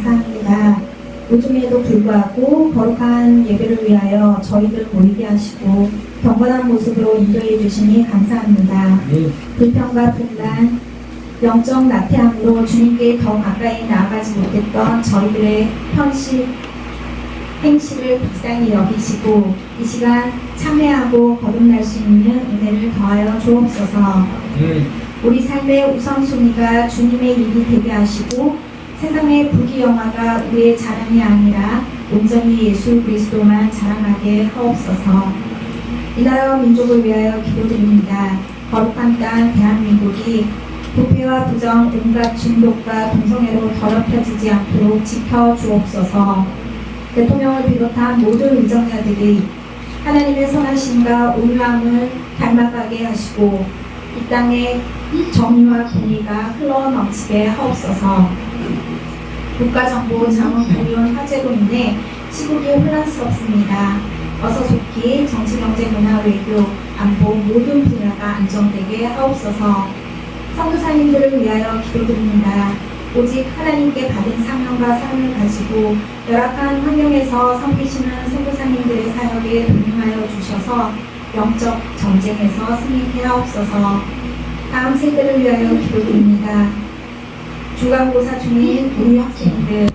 감사합니다. 요즘에도 불구하고 거룩한 예배를 위하여 저희들 모이게 하시고 경건한 모습으로 인도해 주시니 감사합니다. 불평과 분란, 영적 나태함으로 주님께 더 가까이 나아가지 못했던 저희들의 행실을 불쌍히 여기시고 이 시간 참회하고 거듭날 수 있는 은혜를 더하여 주옵소서. 우리 삶의 우선순위가 주님의 일이 되게 하시고 세상의 부귀영화가 우리의 자랑이 아니라 온전히 예수 그리스도만 자랑하게 하옵소서. 이 나라와 민족을 위하여 기도드립니다. 거룩한 땅 대한민국이 부패와 부정, 온갖 중독과 동성애로 더럽혀지지 않도록 지켜주옵소서. 대통령을 비롯한 모든 의정자들이 하나님의 선하심과 온유함을 닮아가게 하시고 이 땅에 정의와 공의가 흘러넘치게 하옵소서. 국가정보 자문 불륜 화재로 인해 시국이 혼란스럽습니다. 어서 속히 정치, 경제, 문화, 외교, 안보 모든 분야가 안정되게 하옵소서. 선교사님들을 위하여 기도드립니다. 오직 하나님께 받은 사명과 사명을 가지고 열악한 환경에서 섬기시는 선교사님들의 사역에 동행하여 주셔서 영적 전쟁에서 승리케 하옵소서. 다음 세대를 위하여 기도드립니다. 중간고사 중인 우리 학생들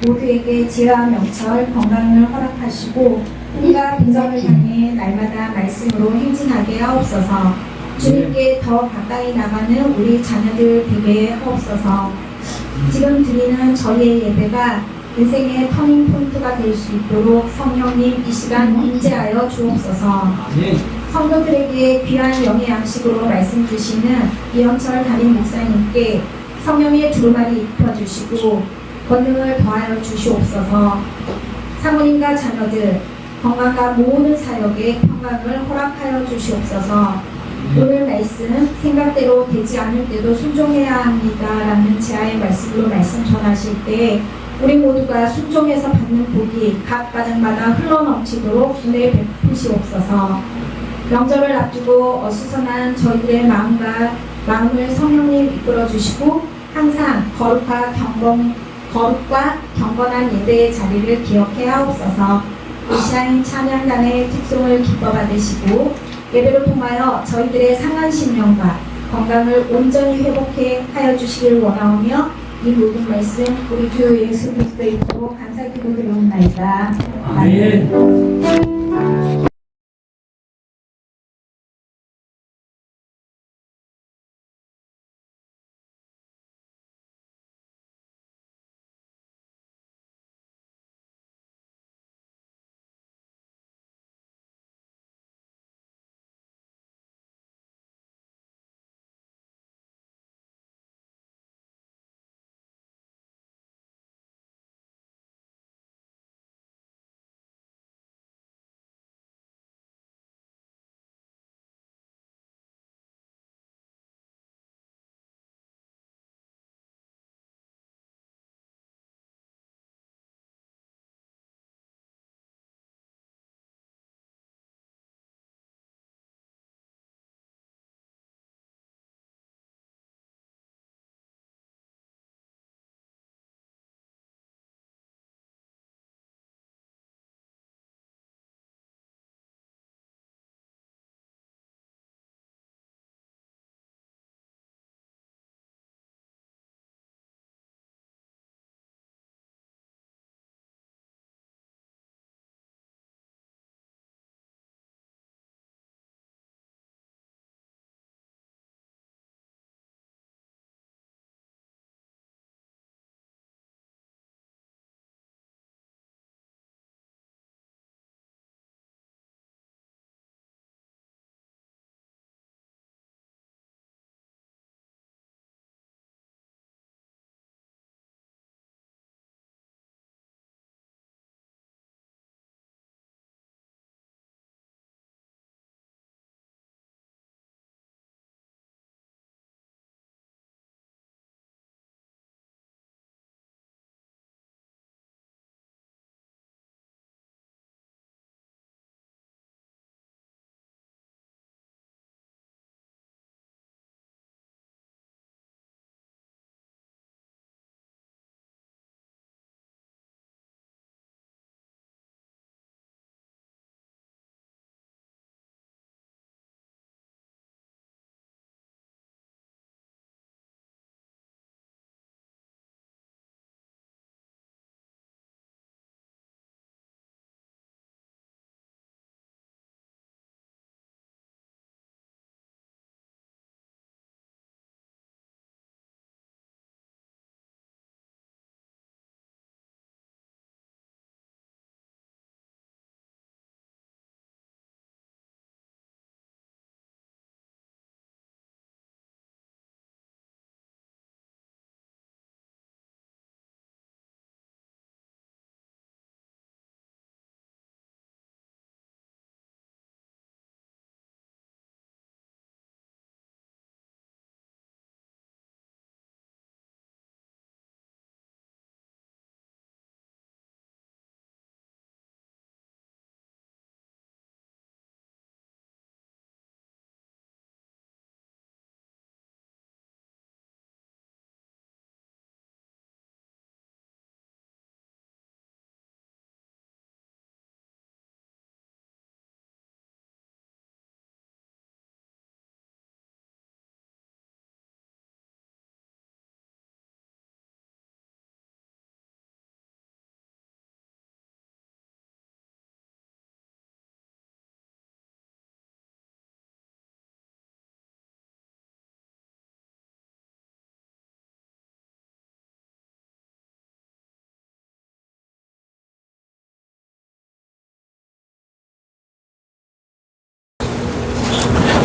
모두에게 지혜와 명철, 건강을 허락하시고 꿈과 빈정을 향해 날마다 말씀으로 행진하게 하옵소서. 주님께 더 가까이 나가는 우리 자녀들 되게 하옵소서. 지금 드리는 저희의 예배가 인생의 터닝 포인트가 될 수 있도록 성령님 이 시간 임재하여 주옵소서. 성도들에게 귀한 영의 양식으로 말씀 주시는 이영철 담임 목사님께 성령의 두루마리 입혀주시고 권능을 더하여 주시옵소서. 사모님과 자녀들 건강과 모든 사역에 평강을 허락하여 주시옵소서. 오늘 말씀 생각대로 되지 않을 때도 순종해야 합니다라는 제아의 말씀으로 말씀 전하실 때 우리 모두가 순종해서 받는 복이 각 가정마다 흘러넘치도록 은혜 베푸시옵소서. 명절을 앞두고 어수선한 저희들의 마음을 성령님 이끌어 주시고 항상 거룩과 경건한 예배의 자리를 기억해 하옵소서. 이시아인 찬양단의 특송을 기뻐 받으시고 예배로 통하여 저희들의 상한 심령과 건강을 온전히 회복해 하여 주시길 원하오며 이 모든 말씀 우리 주 예수 그리스도의 이름으로 감사기도 드리옵나이다. 아멘.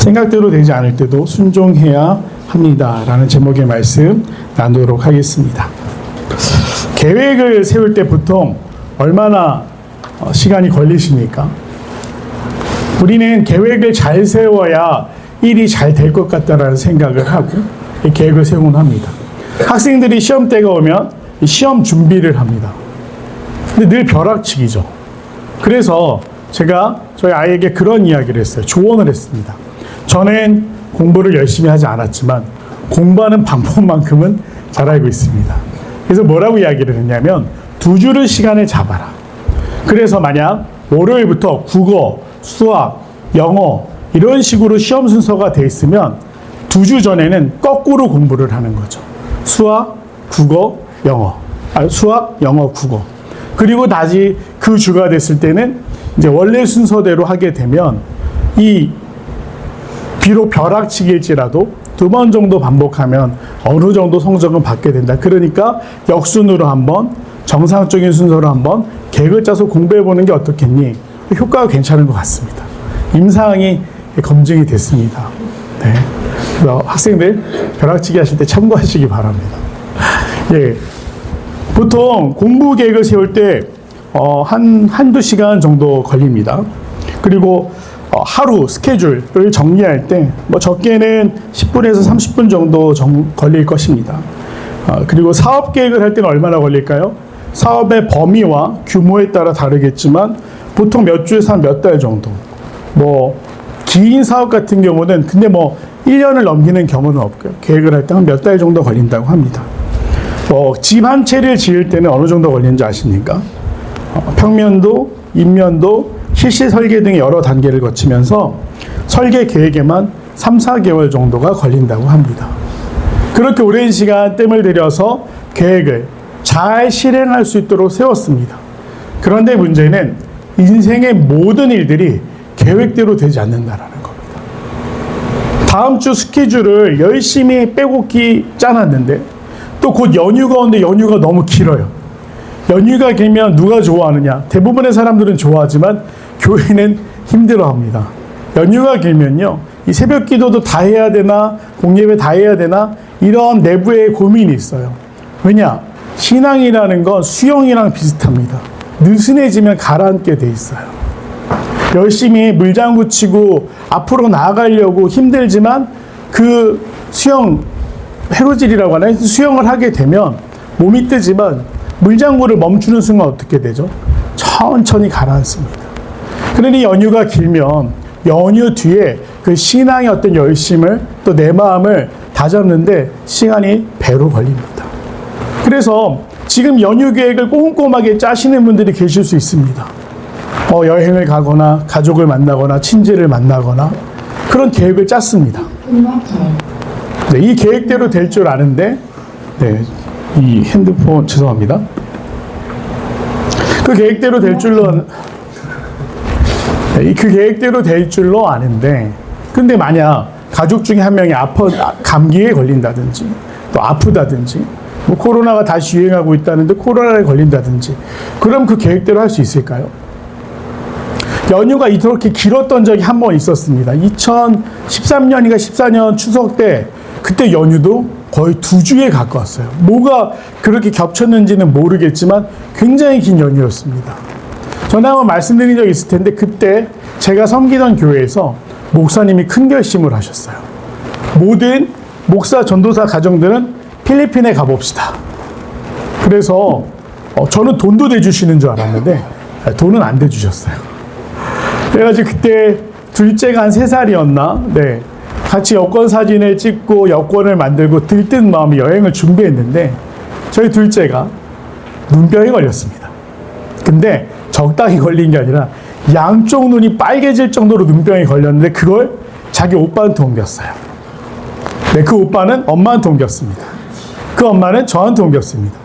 생각대로 되지 않을 때도 순종해야 합니다. 라는 제목의 말씀 나누도록 하겠습니다. 계획을 세울 때 보통 얼마나 시간이 걸리십니까? 우리는 계획을 잘 세워야 일이 잘 될 것 같다라는 생각을 하고 이 계획을 세우곤 합니다. 학생들이 시험 때가 오면 시험 준비를 합니다. 근데 늘 벼락치기죠. 그래서 제가 저희 아이에게 그런 이야기를 했어요. 조언을 했습니다. 저는 공부를 열심히 하지 않았지만 공부하는 방법만큼은 잘 알고 있습니다. 그래서 뭐라고 이야기를 했냐면 2주를 시간을 잡아라. 그래서 만약 월요일부터 국어, 수학, 영어 이런 식으로 시험 순서가 돼 있으면 2주 전에는 거꾸로 공부를 하는 거죠. 수학, 국어, 영어. 수학, 영어, 국어. 그리고 다시 그 주가 됐을 때는 이제 원래 순서대로 하게 되면 이 비록 벼락치기일지라도 2번 정도 반복하면 어느 정도 성적은 받게 된다. 그러니까 역순으로 한번 정상적인 순서로 한번 계획을 짜서 공부해 보는 게 어떻겠니? 효과가 괜찮은 것 같습니다. 임상이 검증이 됐습니다. 네. 그래서 학생들 벼락치기 하실 때 참고하시기 바랍니다. 예. 보통 공부 계획을 세울 때 한두 시간 정도 걸립니다. 그리고 하루 스케줄을 정리할 때 적게는 10분에서 30분 정도 걸릴 것입니다. 그리고 사업 계획을 할 때는 얼마나 걸릴까요? 사업의 범위와 규모에 따라 다르겠지만 보통 몇 주에서 한 몇 달 정도. 긴 사업 같은 경우는 근데 1년을 넘기는 경우는 없고요. 계획을 할 때 한 몇 달 정도 걸린다고 합니다. 집 한 채를 지을 때는 어느 정도 걸리는지 아십니까? 평면도, 인면도, 실시 설계 등의 여러 단계를 거치면서 설계 계획에만 3, 4개월 정도가 걸린다고 합니다. 그렇게 오랜 시간 땀을 들여서 계획을 잘 실행할 수 있도록 세웠습니다. 그런데 문제는 인생의 모든 일들이 계획대로 되지 않는다라는 겁니다. 다음 주 스케줄을 열심히 빼곡히 짜놨는데 또 곧 연휴가 오는데 연휴가 너무 길어요. 연휴가 길면 누가 좋아하느냐? 대부분의 사람들은 좋아하지만 교회는 힘들어합니다. 연휴가 길면요, 이 새벽 기도도 다 해야 되나, 공예배 다 해야 되나 이런 내부의 고민이 있어요. 왜냐? 신앙이라는 건 수영이랑 비슷합니다. 느슨해지면 가라앉게 돼 있어요. 열심히 물장구 치고 앞으로 나아가려고 힘들지만 그 수영 해로질이라고 하나요? 수영을 하게 되면 몸이 뜨지만 물장구를 멈추는 순간 어떻게 되죠? 천천히 가라앉습니다. 그러니 연휴가 길면 연휴 뒤에 그 신앙의 어떤 열심을 또 내 마음을 다잡는데 시간이 배로 걸립니다. 그래서 지금 연휴 계획을 꼼꼼하게 짜시는 분들이 계실 수 있습니다. 여행을 가거나 가족을 만나거나 친지를 만나거나 그런 계획을 짰습니다. 네, 이 계획대로 될 줄 아는데 이 핸드폰 죄송합니다. 그 계획대로 될 줄로 그 계획대로 될 줄로 아는데 근데 만약 가족 중에 한 명이 감기에 걸린다든지 또 아프다든지 코로나가 다시 유행하고 있다는데 코로나에 걸린다든지 그럼 그 계획대로 할 수 있을까요? 연휴가 이렇게 길었던 적이 한 번 있었습니다. 2013년인가 14년 추석 때 그때 연휴도 거의 2주에 가까웠어요. 뭐가 그렇게 겹쳤는지는 모르겠지만 굉장히 긴 연휴였습니다. 전에 한번 말씀드린 적이 있을 텐데 그때 제가 섬기던 교회에서 목사님이 큰 결심을 하셨어요. 모든 목사 전도사 가정들은 필리핀에 가봅시다. 그래서 저는 돈도 대주시는 줄 알았는데 돈은 안 대주셨어요. 그래가지고 그때 둘째가 한 3살이었나? 네. 같이 여권 사진을 찍고 여권을 만들고 들뜬 마음에 여행을 준비했는데 저희 둘째가 눈병이 걸렸습니다. 근데 적당히 걸린 게 아니라 양쪽 눈이 빨개질 정도로 눈병이 걸렸는데 그걸 자기 오빠한테 옮겼어요. 네, 그 오빠는 엄마한테 옮겼습니다. 그 엄마는 저한테 옮겼습니다.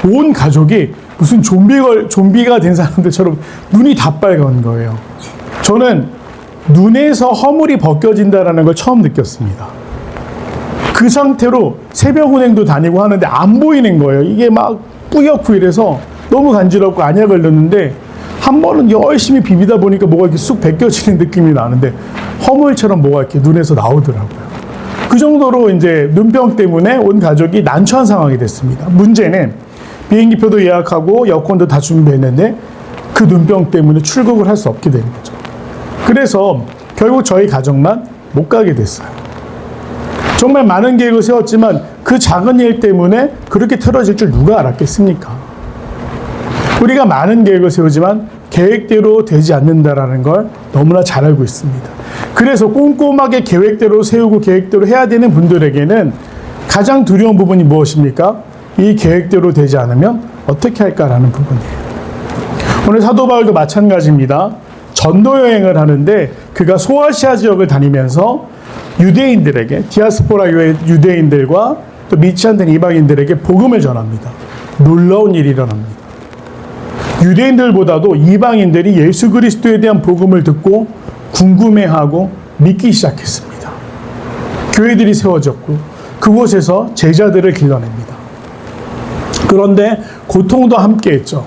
온 가족이 무슨 좀비가 된 사람들처럼 눈이 다 빨간 거예요. 저는 눈에서 허물이 벗겨진다는 걸 처음 느꼈습니다. 그 상태로 새벽 운행도 다니고 하는데 안 보이는 거예요. 이게 막 뿌옇고 이래서 너무 간지럽고 안약 걸렸는데 한 번은 열심히 비비다 보니까 뭐가 이렇게 쑥 벗겨지는 느낌이 나는데 허물처럼 뭐가 이렇게 눈에서 나오더라고요. 그 정도로 이제 눈병 때문에 온 가족이 난처한 상황이 됐습니다. 문제는 비행기표도 예약하고 여권도 다 준비했는데 그 눈병 때문에 출국을 할 수 없게 된 거죠. 그래서 결국 저희 가족만 못 가게 됐어요. 정말 많은 계획을 세웠지만 그 작은 일 때문에 그렇게 틀어질 줄 누가 알았겠습니까? 우리가 많은 계획을 세우지만 계획대로 되지 않는다라는 걸 너무나 잘 알고 있습니다. 그래서 꼼꼼하게 계획대로 세우고 계획대로 해야 되는 분들에게는 가장 두려운 부분이 무엇입니까? 이 계획대로 되지 않으면 어떻게 할까라는 부분이에요. 오늘 사도 바울도 마찬가지입니다. 전도 여행을 하는데 그가 소아시아 지역을 다니면서 유대인들에게, 디아스포라 유대인들과 또 믿지 않는 이방인들에게 복음을 전합니다. 놀라운 일이 일어납니다. 유대인들보다도 이방인들이 예수 그리스도에 대한 복음을 듣고 궁금해하고 믿기 시작했습니다. 교회들이 세워졌고 그곳에서 제자들을 길러냅니다. 그런데 고통도 함께했죠.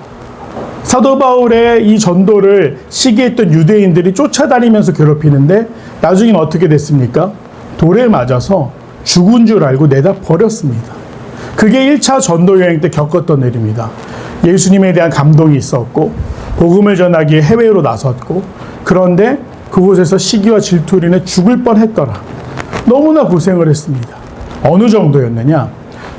사도 바울의 이 전도를 시기했던 유대인들이 쫓아다니면서 괴롭히는데 나중엔 어떻게 됐습니까? 돌에 맞아서 죽은 줄 알고 내다 버렸습니다. 그게 1차 전도 여행 때 겪었던 일입니다. 예수님에 대한 감동이 있었고 복음을 전하기에 해외로 나섰고 그런데 그곳에서 시기와 질투로 인해 죽을 뻔했더라. 너무나 고생을 했습니다. 어느 정도였느냐?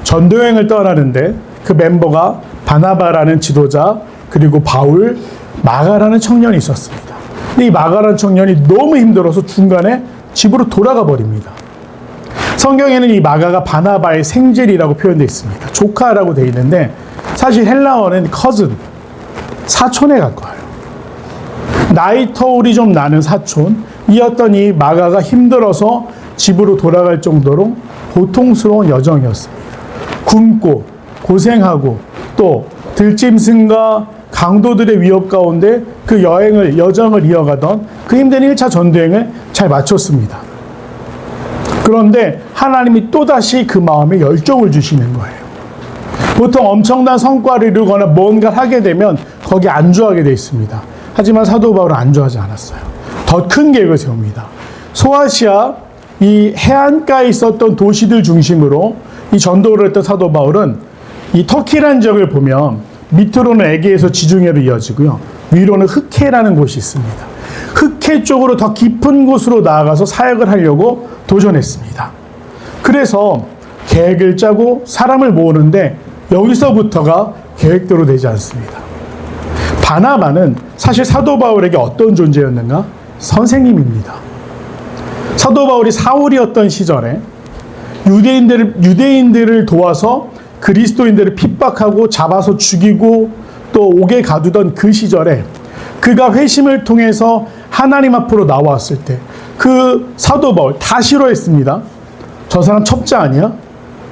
전도 여행을 떠나는데 그 멤버가 바나바라는 지도자 그리고 바울, 마가라는 청년이 있었습니다. 근데 이 마가라는 청년이 너무 힘들어서 중간에 집으로 돌아가 버립니다. 성경에는 이 마가가 바나바의 생질이라고 표현되어 있습니다. 조카라고 되어 있는데 사실 헬라어는 cousin, 사촌에 가까워요. 나이 터울이 좀 나는 사촌이었던 이 마가가 힘들어서 집으로 돌아갈 정도로 고통스러운 여정이었습니다. 굶고 고생하고 또 들짐승과 강도들의 위협 가운데 그 여정을 이어가던 그 힘든 1차 전도여행을 잘 마쳤습니다. 그런데 하나님이 또다시 그 마음에 열정을 주시는 거예요. 보통 엄청난 성과를 이루거나 뭔가를 하게 되면 거기에 안주하게 되어 있습니다. 하지만 사도 바울은 안주하지 않았어요. 더 큰 계획을 세웁니다. 소아시아 이 해안가에 있었던 도시들 중심으로 이 전도를 했던 사도 바울은 이 터키라는 지역을 보면 밑으로는 에게에서 지중해로 이어지고요. 위로는 흑해라는 곳이 있습니다. 흑해 쪽으로 더 깊은 곳으로 나아가서 사역을 하려고 도전했습니다. 그래서 계획을 짜고 사람을 모으는데 여기서부터가 계획대로 되지 않습니다. 바나바는 사실 사도 바울에게 어떤 존재였는가? 선생님입니다. 사도 바울이 사울이었던 시절에 유대인들을 도와서 그리스도인들을 핍박하고 잡아서 죽이고 또 옥에 가두던 그 시절에 그가 회심을 통해서 하나님 앞으로 나왔을 때 그 사도 바울 다 싫어했습니다. 저 사람 첩자 아니야?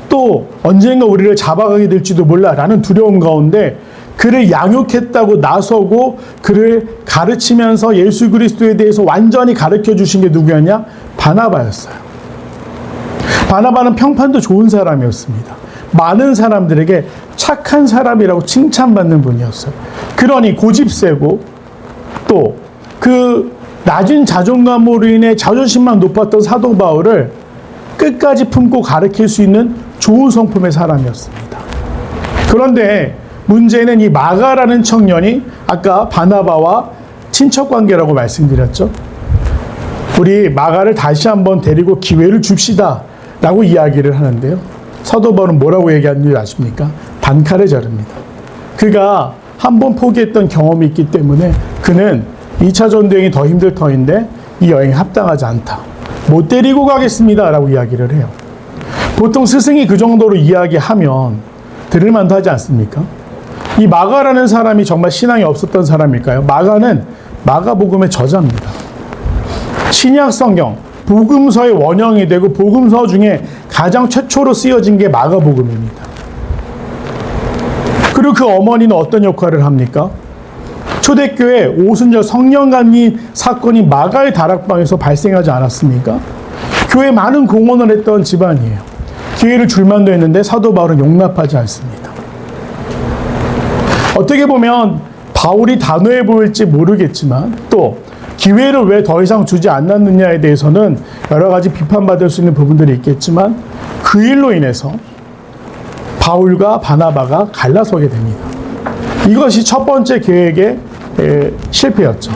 또 언젠가 우리를 잡아가게 될지도 몰라 라는 두려움 가운데 그를 양육했다고 나서고 그를 가르치면서 예수 그리스도에 대해서 완전히 가르쳐 주신 게 누구였냐? 바나바였어요. 바나바는 평판도 좋은 사람이었습니다. 많은 사람들에게 착한 사람이라고 칭찬받는 분이었어요. 그러니 고집세고 또 그 낮은 자존감으로 인해 자존심만 높았던 사도 바울을 끝까지 품고 가르칠 수 있는 좋은 성품의 사람이었습니다. 그런데 문제는 이 마가라는 청년이 아까 바나바와 친척 관계라고 말씀드렸죠. 우리 마가를 다시 한번 데리고 기회를 줍시다 라고 이야기를 하는데요. 사도 바울은 뭐라고 얘기하는지 아십니까? 반칼에 자릅니다. 그가 한 번 포기했던 경험이 있기 때문에 그는 2차 전도여행이 더 힘들 터인데 이 여행에 합당하지 않다. 못 데리고 가겠습니다 라고 이야기를 해요. 보통 스승이 그 정도로 이야기하면 들을 만도 하지 않습니까? 이 마가라는 사람이 정말 신앙이 없었던 사람일까요? 마가는 마가복음의 저자입니다. 신약 성경 복음서의 원형이 되고 복음서 중에 가장 최초로 쓰여진 게 마가복음입니다. 그리고 그 어머니는 어떤 역할을 합니까? 초대교회 오순절 성령감리 사건이 마가의 다락방에서 발생하지 않았습니까? 교회에 많은 공헌을 했던 집안이에요. 기회를 줄 만도 했는데 사도 바울은 용납하지 않습니다. 어떻게 보면 바울이 단호해 보일지 모르겠지만 또 기회를 왜 더 이상 주지 않았느냐에 대해서는 여러 가지 비판받을 수 있는 부분들이 있겠지만 그 일로 인해서 바울과 바나바가 갈라서게 됩니다. 이것이 첫 번째 계획의 실패였죠.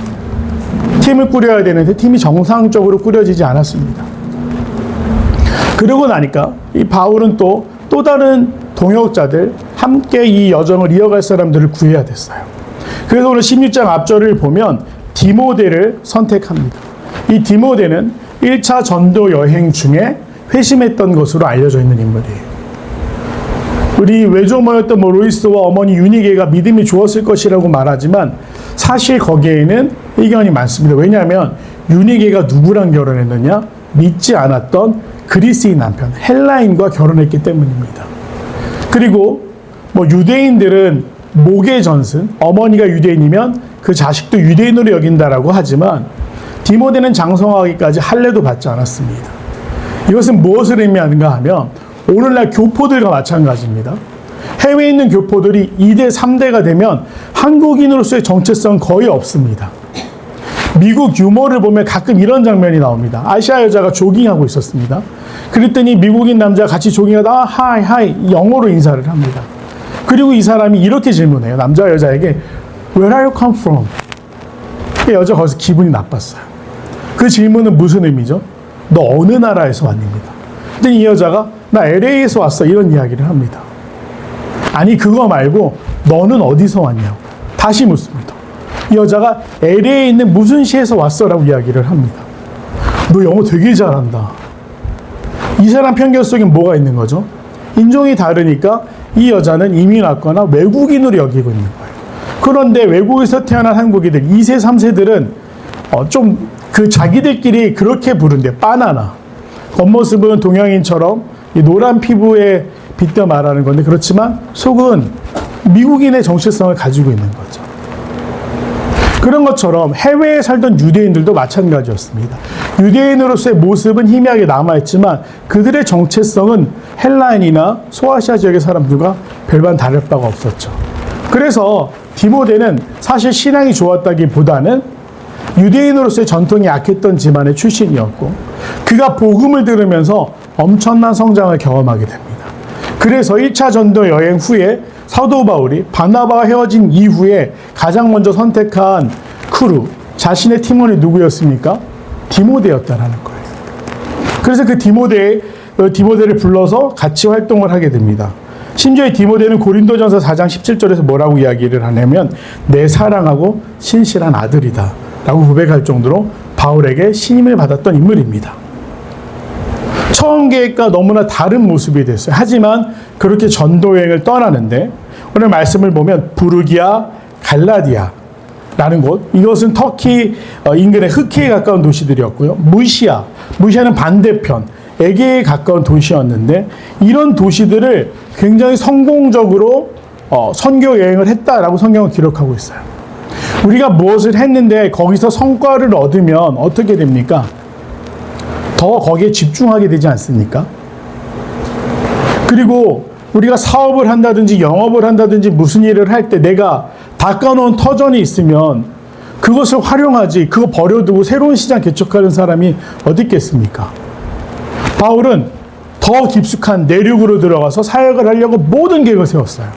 팀을 꾸려야 되는데 팀이 정상적으로 꾸려지지 않았습니다. 그러고 나니까 이 바울은 또 다른 동역자들, 함께 이 여정을 이어갈 사람들을 구해야 됐어요. 그래서 오늘 16장 앞절을 보면 디모데를 선택합니다. 이 디모데는 1차 전도 여행 중에 회심했던 것으로 알려져 있는 인물이에요. 우리 외조모였던 로이스와 어머니 유니게가 믿음이 좋았을 것이라고 말하지만 사실 거기에는 의견이 많습니다. 왜냐하면 유니게가 누구랑 결혼했느냐? 믿지 않았던 그리스인 남편 헬라인과 결혼했기 때문입니다. 그리고 유대인들은 목의 전승, 어머니가 유대인이면 그 자식도 유대인으로 여긴다라고 하지만 디모데는 장성하기까지 할례도 받지 않았습니다. 이것은 무엇을 의미하는가 하면 오늘날 교포들과 마찬가지입니다. 해외에 있는 교포들이 2대, 3대가 되면 한국인으로서의 정체성은 거의 없습니다. 미국 유머를 보면 가끔 이런 장면이 나옵니다. 아시아 여자가 조깅하고 있었습니다. 그랬더니 미국인 남자가 같이 조깅하다 하이 영어로 인사를 합니다. 그리고 이 사람이 이렇게 질문해요. 남자와 여자에게 Where are you come from? 여자가 거기서 기분이 나빴어요. 그 질문은 무슨 의미죠? 너 어느 나라에서 왔습니다. 근데 이 여자가 나 LA에서 왔어 이런 이야기를 합니다. 아니 그거 말고 너는 어디서 왔냐고 다시 묻습니다. 이 여자가 LA에 있는 무슨 시에서 왔어 라고 이야기를 합니다. 너 영어 되게 잘한다. 이 사람 편견 속에 뭐가 있는 거죠? 인종이 다르니까 이 여자는 이민 왔거나 외국인으로 여기고 있는 거예요. 그런데 외국에서 태어난 한국인들 2세, 3세들은 좀 그 자기들끼리 그렇게 부른대. 바나나. 겉모습은 동양인처럼 이 노란 피부에 빗대 말하는 건데 그렇지만 속은 미국인의 정체성을 가지고 있는 거죠. 그런 것처럼 해외에 살던 유대인들도 마찬가지였습니다. 유대인으로서의 모습은 희미하게 남아있지만 그들의 정체성은 헬라인이나 소아시아 지역의 사람들과 별반 다를 바가 없었죠. 그래서 디모데는 사실 신앙이 좋았다기보다는 유대인으로서의 전통이 약했던 집안의 출신이었고 그가 복음을 들으면서 엄청난 성장을 경험하게 됩니다. 그래서 1차 전도 여행 후에 사도 바울이 바나바와 헤어진 이후에 가장 먼저 선택한 크루, 자신의 팀원이 누구였습니까? 디모데였다라는 거예요. 그래서 그 디모데를 불러서 같이 활동을 하게 됩니다. 심지어 이 디모데는 고린도전서 4장 17절에서 뭐라고 이야기를 하냐면 내 사랑하고 신실한 아들이다 라고 고백할 정도로 바울에게 신임을 받았던 인물입니다. 처음 계획과 너무나 다른 모습이 됐어요. 하지만 그렇게 전도여행을 떠나는데 오늘 말씀을 보면 부르기아, 갈라디아라는 곳, 이것은 터키 인근의 흑해에 가까운 도시들이었고요. 무시아는 반대편 에게에 가까운 도시였는데 이런 도시들을 굉장히 성공적으로 선교 여행을 했다라고 성경은 기록하고 있어요. 우리가 무엇을 했는데 거기서 성과를 얻으면 어떻게 됩니까? 더 거기에 집중하게 되지 않습니까? 그리고 우리가 사업을 한다든지 영업을 한다든지 무슨 일을 할 때 내가 닦아놓은 터전이 있으면 그것을 활용하지 그거 버려두고 새로운 시장 개척하는 사람이 어디 있겠습니까? 바울은 더 깊숙한 내륙으로 들어가서 사역을 하려고 모든 계획을 세웠어요.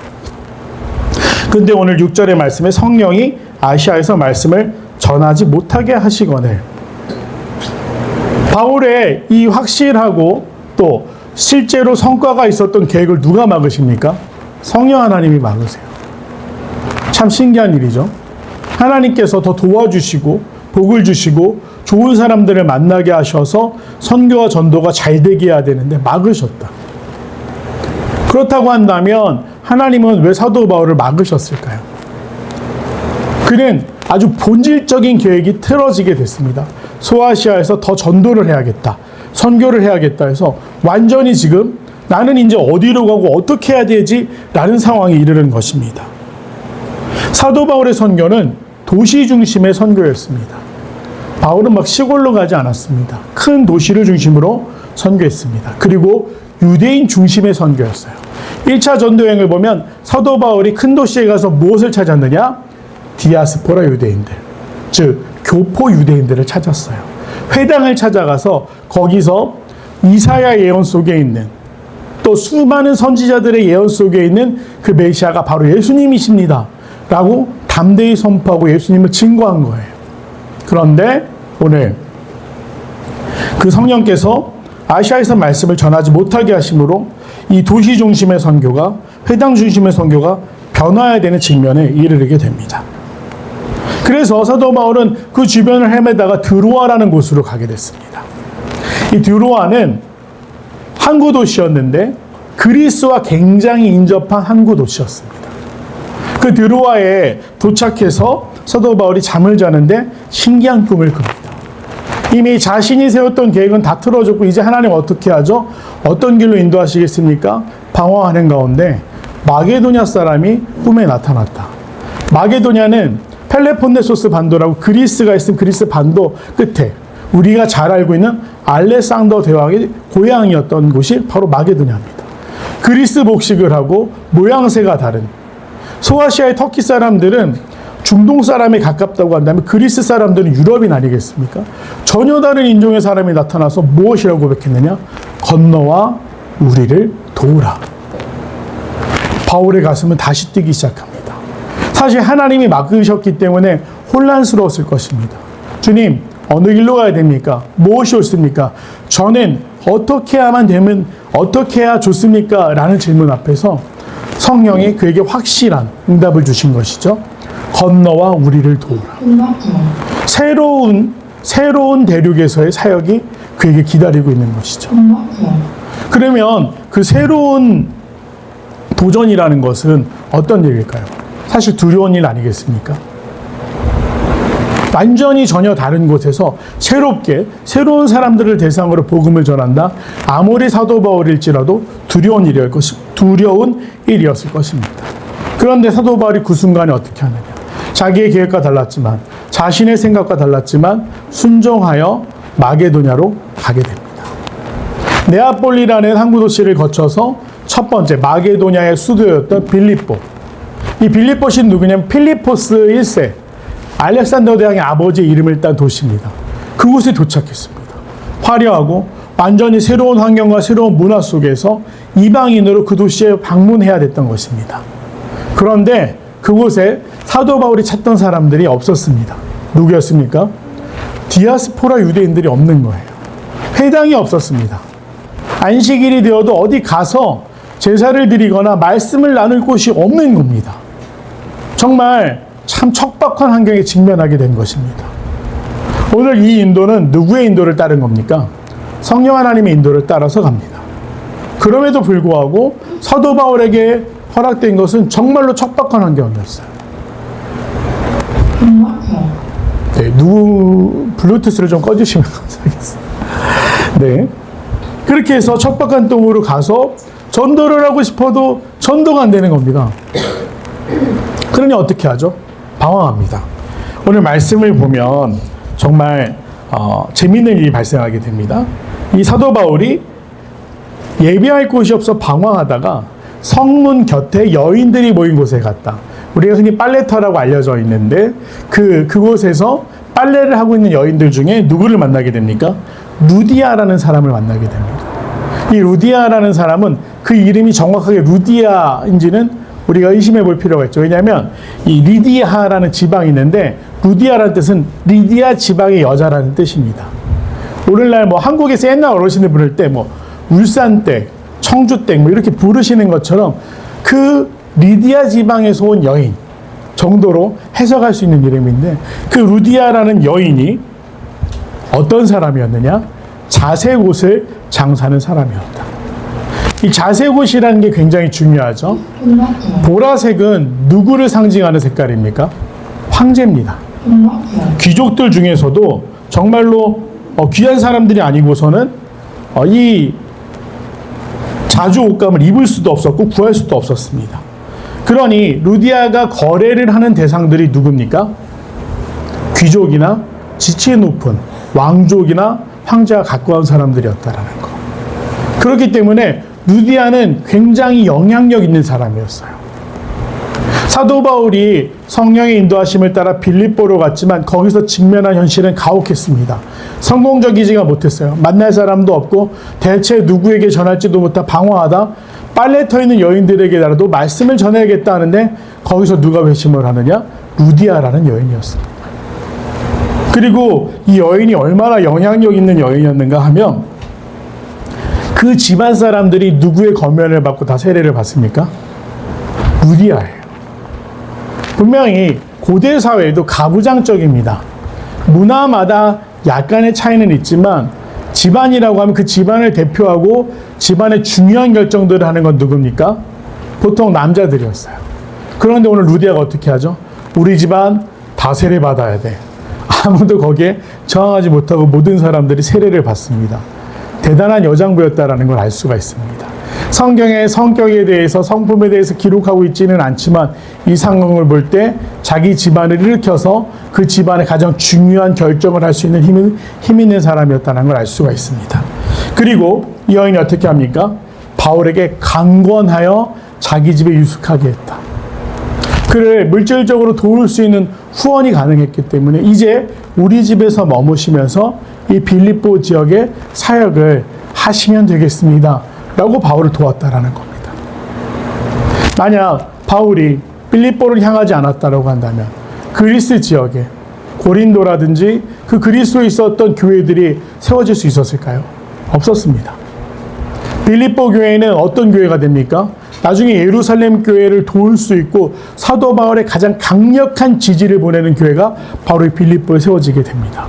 근데 오늘 6절의 말씀에 성령이 아시아에서 말씀을 전하지 못하게 하시거늘 바울의 이 확실하고 또 실제로 성과가 있었던 계획을 누가 막으십니까? 성령 하나님이 막으세요. 참 신기한 일이죠. 하나님께서 더 도와주시고 복을 주시고 좋은 사람들을 만나게 하셔서 선교와 전도가 잘 되게 해야 되는데 막으셨다. 그렇다고 한다면 하나님은 왜 사도 바울을 막으셨을까요? 그는 아주 본질적인 계획이 틀어지게 됐습니다. 소아시아에서 더 전도를 해야겠다. 선교를 해야겠다 해서 완전히 지금 나는 이제 어디로 가고 어떻게 해야 되지? 라는 상황에 이르는 것입니다. 사도 바울의 선교는 도시 중심의 선교였습니다. 바울은 막 시골로 가지 않았습니다. 큰 도시를 중심으로 선교했습니다. 그리고 유대인 중심의 선교였어요. 1차 전도여행을 보면 사도 바울이 큰 도시에 가서 무엇을 찾았느냐? 디아스포라 유대인들, 즉 교포 유대인들을 찾았어요. 회당을 찾아가서 거기서 이사야 예언 속에 있는, 또 수많은 선지자들의 예언 속에 있는 그 메시아가 바로 예수님이십니다 라고 담대히 선포하고 예수님을 증거한 거예요. 그런데 오늘 그 성령께서 아시아에서 말씀을 전하지 못하게 하심으로 이 도시 중심의 선교가, 회당 중심의 선교가 변화해야 되는 직면에 이르게 됩니다. 그래서 사도 바울은 그 주변을 헤매다가 드로아라는 곳으로 가게 됐습니다. 이 드로아는 항구 도시였는데 그리스와 굉장히 인접한 항구 도시였습니다. 그 드로아에 도착해서 사도 바울이 잠을 자는데 신기한 꿈을 꿉니다. 이미 자신이 세웠던 계획은 다 틀어졌고 이제 하나님 어떻게 하죠? 어떤 길로 인도하시겠습니까? 방황하는 가운데 마게도냐 사람이 꿈에 나타났다. 마게도냐는 펠레폰네소스 반도라고 그리스가 있으면 그리스 반도 끝에 우리가 잘 알고 있는 알렉산더 대왕의 고향이었던 곳이 바로 마게도냐입니다. 그리스 복식을 하고 모양새가 다른, 소아시아의 터키 사람들은 중동 사람에 가깝다고 한다면 그리스 사람들은 유럽인 아니겠습니까? 전혀 다른 인종의 사람이 나타나서 무엇이라고 고백했느냐? 건너와 우리를 도우라. 바울의 가슴은 다시 뛰기 시작합니다. 사실 하나님이 막으셨기 때문에 혼란스러웠을 것입니다. 주님, 어느 길로 가야 됩니까? 무엇이 옳습니까? 저는 어떻게 해야만 되면, 어떻게 해야 좋습니까? 라는 질문 앞에서 성령이 그에게 확실한 응답을 주신 것이죠. 건너와 우리를 도우라. 새로운 대륙에서의 사역이 그에게 기다리고 있는 것이죠. 그러면 그 새로운 도전이라는 것은 어떤 일일까요? 사실 두려운 일 아니겠습니까? 완전히 전혀 다른 곳에서 새로운 사람들을 대상으로 복음을 전한다. 아무리 사도 바울일지라도 두려운 일이었을 것입니다. 그런데 사도 바울이 그 순간에 어떻게 하느냐? 자기의 계획과 달랐지만, 자신의 생각과 달랐지만 순종하여 마게도냐로 가게 됩니다. 네아폴리라는 항구 도시를 거쳐서 첫 번째 마게도냐의 수도였던 빌립보. 이 빌립보시 누구냐면 필리포스 1세, 알렉산더 대왕의 아버지의 이름을 딴 도시입니다. 그곳에 도착했습니다. 화려하고 완전히 새로운 환경과 새로운 문화 속에서 이방인으로 그 도시에 방문해야 됐던 것입니다. 그런데 그곳에 사도 바울이 찾던 사람들이 없었습니다. 누구였습니까? 디아스포라 유대인들이 없는 거예요. 회당이 없었습니다. 안식일이 되어도 어디 가서 제사를 드리거나 말씀을 나눌 곳이 없는 겁니다. 정말 참 척박한 환경에 직면하게 된 것입니다. 오늘 이 인도는 누구의 인도를 따른 겁니까? 성령 하나님의 인도를 따라서 갑니다. 그럼에도 불구하고 사도 바울에게 허락된 것은 정말로 척박한 환경이었어요. 네, 블루투스를 좀 꺼주시면 감사하겠습니다. 네. 그렇게 해서 척박한 땅으로 가서 전도를 하고 싶어도 전도가 안 되는 겁니다. 그러니 어떻게 하죠? 방황합니다. 오늘 말씀을 보면 정말 재미있는 일이 발생하게 됩니다. 이 사도 바울이 예배할 곳이 없어 방황하다가 성문 곁에 여인들이 모인 곳에 갔다. 우리가 흔히 빨래터라고 알려져 있는데 그곳에서 빨래를 하고 있는 여인들 중에 누구를 만나게 됩니까? 루디아라는 사람을 만나게 됩니다. 이 루디아라는 사람은 그 이름이 정확하게 루디아인지는 우리가 의심해 볼 필요가 있죠. 왜냐하면 이 리디아라는 지방이 있는데 루디아라는 뜻은 리디아 지방의 여자라는 뜻입니다. 오늘날 뭐 한국에서 옛날 어르신들 부를 때 뭐 울산댁, 청주댁 뭐 이렇게 부르시는 것처럼 그 리디아 지방에서 온 여인 정도로 해석할 수 있는 이름인데 그 루디아라는 여인이 어떤 사람이었느냐? 자색옷을 장사하는 사람이었다. 이 자색옷이라는 게 굉장히 중요하죠. 보라색은 누구를 상징하는 색깔입니까? 황제입니다. 귀족들 중에서도 정말로 귀한 사람들이 아니고서는 이 자주 옷감을 입을 수도 없었고 구할 수도 없었습니다. 그러니 루디아가 거래를 하는 대상들이 누굽니까? 귀족이나 지체 높은 왕족이나 황제가 가까운 사람들이었다라는 거. 그렇기 때문에 루디아는 굉장히 영향력 있는 사람이었어요. 사도 바울이 성령의 인도하심을 따라 빌립보로 갔지만 거기서 직면한 현실은 가혹했습니다. 성공적이지가 못했어요. 만날 사람도 없고 대체 누구에게 전할지도 못하 방황하다 빨래 터 있는 여인들에게라도 말씀을 전해야겠다 하는데 거기서 누가 회심을 하느냐? 루디아라는 여인이었습니다. 그리고 이 여인이 얼마나 영향력 있는 여인이었는가 하면 그 집안 사람들이 누구의 검연을 받고 다 세례를 받습니까? 루디아예요. 분명히 고대 사회에도 가부장적입니다. 문화마다 약간의 차이는 있지만 집안이라고 하면 그 집안을 대표하고 집안의 중요한 결정들을 하는 건 누굽니까? 보통 남자들이었어요. 그런데 오늘 루디아가 어떻게 하죠? 우리 집안 다 세례 받아야 돼. 아무도 거기에 저항하지 못하고 모든 사람들이 세례를 받습니다. 대단한 여장부였다라는 걸 알 수가 있습니다. 성경의 성격에 대해서 성품에 대해서 기록하고 있지는 않지만 이 상황을 볼 때 자기 집안을 일으켜서 그 집안의 가장 중요한 결정을 할 수 있는 힘 있는 사람이었다는 걸 알 수가 있습니다. 그리고 이 여인이 어떻게 합니까? 바울에게 강권하여 자기 집에 유숙하게 했다. 그를 물질적으로 도울 수 있는 후원이 가능했기 때문에 이제 우리 집에서 머무시면서 이 빌립보 지역의 사역을 하시면 되겠습니다. 라고 바울을 도왔다라는 겁니다. 만약 바울이 빌립보를 향하지 않았다라고 한다면 그리스 지역에 고린도라든지 그 그리스도에 있었던 교회들이 세워질 수 있었을까요? 없었습니다. 빌립보 교회는 어떤 교회가 됩니까? 나중에 예루살렘 교회를 도울 수 있고 사도 바울의 가장 강력한 지지를 보내는 교회가 바로 이 빌립보에 세워지게 됩니다.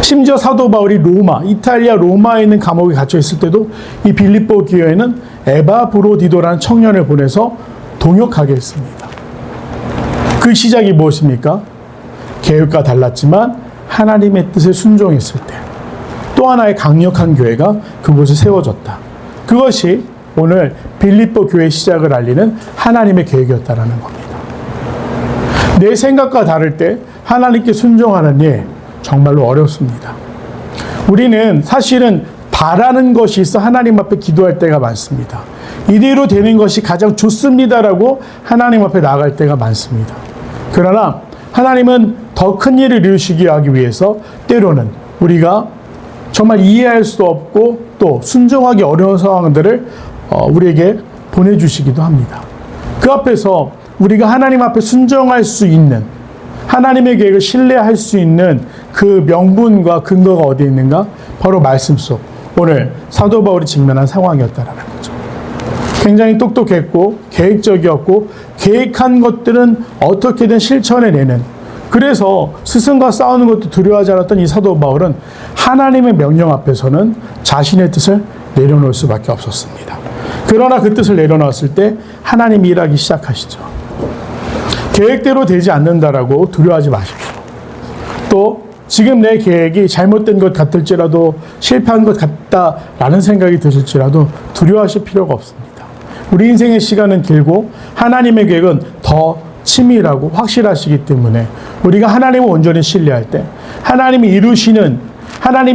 심지어 사도 바울이 이탈리아 로마에 있는 감옥에 갇혀 있을 때도 이 빌립보 교회는 에바브로디도라는 청년을 보내서 동역하게 했습니다. 그 시작이 무엇입니까? 계획과 달랐지만 하나님의 뜻에 순종했을 때 또 하나의 강력한 교회가 그곳에 세워졌다. 그것이 오늘 빌립보 교회의 시작을 알리는 하나님의 계획이었다라는 겁니다. 내 생각과 다를 때 하나님께 순종하는 일 정말로 어렵습니다. 우리는 사실은 바라는 것이 있어 하나님 앞에 기도할 때가 많습니다. 이대로 되는 것이 가장 좋습니다라고 하나님 앞에 나아갈 때가 많습니다. 그러나 하나님은 더 큰 일을 이루시기 위해서 때로는 우리가 정말 이해할 수 없고 또 순종하기 어려운 상황들을 우리에게 보내주시기도 합니다. 그 앞에서 우리가 하나님 앞에 순종할 수 있는 하나님의 계획을 신뢰할 수 있는 그 명분과 근거가 어디 있는가? 바로 말씀 속 오늘 사도 바울이 직면한 상황이었다라는 거죠. 굉장히 똑똑했고 계획적이었고 계획한 것들은 어떻게든 실천해내는 그래서 스승과 싸우는 것도 두려워하지 않았던 이 사도 바울은 하나님의 명령 앞에서는 자신의 뜻을 내려놓을 수밖에 없었습니다. 그러나 그 뜻을 내려놓았을 때 하나님이 일하기 시작하시죠. 계획대로 되지 않는다라고 두려워하지 마십시오. 또 지금 내 계획이 잘못된 것 같을지라도 실패한 것 같다라는 생각이 드실지라도 두려워하실 필요가 없습니다. 우리 인생의 시간은 길고 하나님의 계획은 더 치밀하고 확실하시기 때문에 우리가 하나님을 온전히 신뢰할 때 하나님이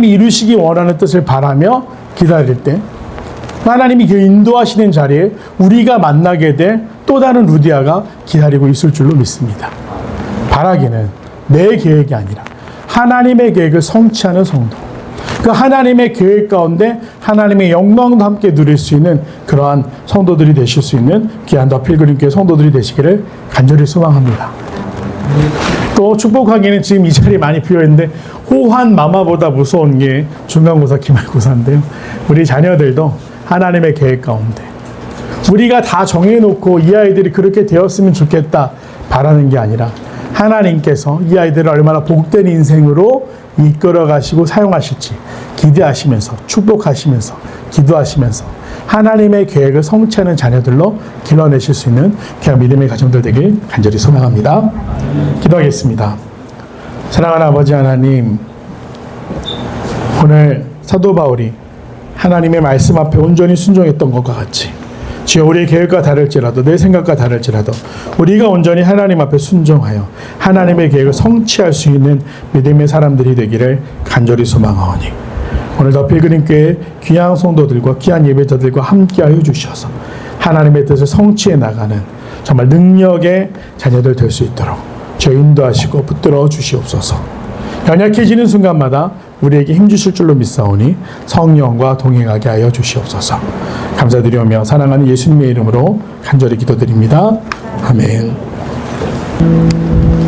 이루시기 원하는 뜻을 바라며 기다릴 때 하나님이 그 인도하시는 자리에 우리가 만나게 될 또 다른 루디아가 기다리고 있을 줄로 믿습니다. 바라기는 내 계획이 아니라 하나님의 계획을 성취하는 성도, 그 하나님의 계획 가운데 하나님의 영광도 함께 누릴 수 있는 그러한 성도들이 되실 수 있는 귀한 더 필그림교회 성도들이 되시기를 간절히 소망합니다. 또 축복하기는 지금 이 자리에 많이 비어있는데 호환 마마보다 무서운 게 중간고사 기말고사인데요. 우리 자녀들도 하나님의 계획 가운데 우리가 다 정해놓고 이 아이들이 그렇게 되었으면 좋겠다 바라는 게 아니라 하나님께서 이 아이들을 얼마나 복된 인생으로 이끌어 가시고 사용하실지 기대하시면서 축복하시면서 기도하시면서 하나님의 계획을 성취하는 자녀들로 길러내실 수 있는 귀한 믿음의 가정들 되길 간절히 소망합니다. 기도하겠습니다. 사랑하는 아버지 하나님, 오늘 사도 바울이 하나님의 말씀 앞에 온전히 순종했던 것과 같이 주여 우리의 계획과 다를지라도 내 생각과 다를지라도 우리가 온전히 하나님 앞에 순종하여 하나님의 계획을 성취할 수 있는 믿음의 사람들이 되기를 간절히 소망하오니 오늘 더 필그림교회 귀한 성도들과 귀한 예배자들과 함께하여 주셔서 하나님의 뜻을 성취해 나가는 정말 능력의 자녀들 될 수 있도록 저 인도하시고 붙들어 주시옵소서. 연약해지는 순간마다 우리에게 힘주실 줄로 믿사오니 성령과 동행하게 하여 주시옵소서. 감사드리오며 사랑하는 예수님의 이름으로 간절히 기도드립니다. 아멘.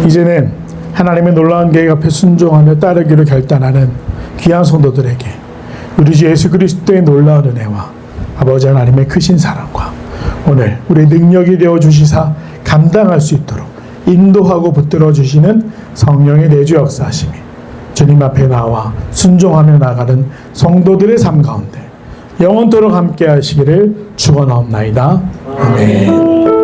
이제는 하나님의 놀라운 계획 앞에 순종하며 따르기로 결단하는 귀한 성도들에게 우리 주 예수 그리스도의 놀라운 은혜와 아버지 하나님의 크신 사랑과 오늘 우리 능력이 되어 주시사 감당할 수 있도록 인도하고 붙들어 주시는 성령의 내주 역사하심이 주님 앞에 나와 순종하며 나가는 성도들의 삶 가운데 영원토록 함께 하시기를 축원하옵나이다. 아멘.